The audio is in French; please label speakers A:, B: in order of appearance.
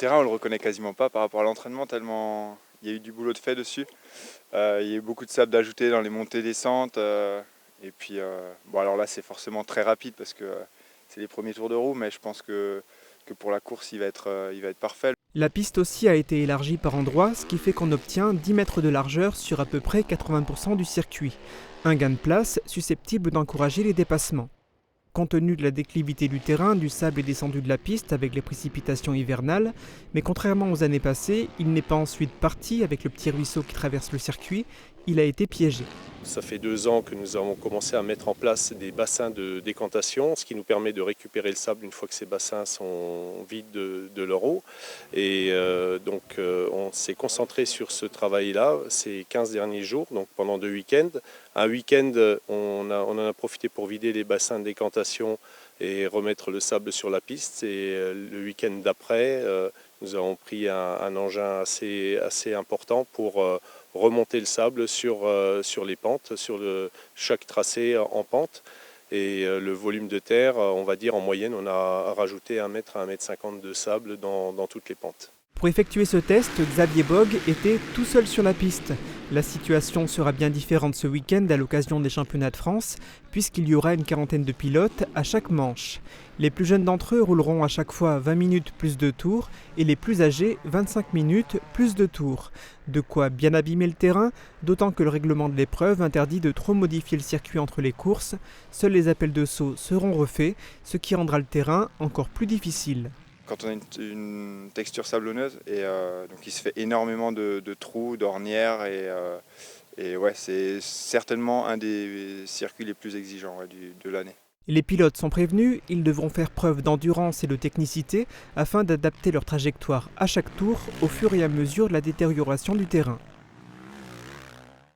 A: terrain, on le reconnaît quasiment pas par rapport à l'entraînement, tellement il y a eu du boulot de fait dessus. Il y a eu beaucoup de sable d'ajouter dans les montées-descentes. Et puis, bon, alors là, c'est forcément très rapide parce que c'est les premiers tours de roue, mais je pense que pour la course, il va être parfait.
B: La piste aussi a été élargie par endroits, ce qui fait qu'on obtient 10 mètres de largeur sur à peu près 80% du circuit. Un gain de place susceptible d'encourager les dépassements. Compte tenu de la déclivité du terrain, du sable est descendu de la piste avec les précipitations hivernales, mais contrairement aux années passées, il n'est pas ensuite parti avec le petit ruisseau qui traverse le circuit, il a été piégé.
C: Ça fait 2 ans que nous avons commencé à mettre en place des bassins de décantation, ce qui nous permet de récupérer le sable une fois que ces bassins sont vides de leur eau. Et donc on s'est concentré sur ce travail-là ces 15 derniers jours, donc pendant 2 week-ends. Un week-end, on en a profité pour vider les bassins de décantation et remettre le sable sur la piste. Et le week-end d'après, nous avons pris un engin assez important pour remonter le sable sur les pentes, sur chaque tracé en pente. Et le volume de terre, on va dire en moyenne, on a rajouté 1 mètre à 1,50 m de sable dans toutes les pentes.
B: Pour effectuer ce test, Xavier Bogue était tout seul sur la piste. La situation sera bien différente ce week-end à l'occasion des championnats de France, puisqu'il y aura une quarantaine de pilotes à chaque manche. Les plus jeunes d'entre eux rouleront à chaque fois 20 minutes plus de tours et les plus âgés 25 minutes plus de tours. De quoi bien abîmer le terrain, d'autant que le règlement de l'épreuve interdit de trop modifier le circuit entre les courses. Seuls les appels de saut seront refaits, ce qui rendra le terrain encore plus difficile.
A: Quand on a une texture sablonneuse, et donc il se fait énormément de trous, d'ornières, et ouais, c'est certainement un des circuits les plus exigeants de l'année.
B: Les pilotes sont prévenus, ils devront faire preuve d'endurance et de technicité afin d'adapter leur trajectoire à chaque tour au fur et à mesure de la détérioration du terrain.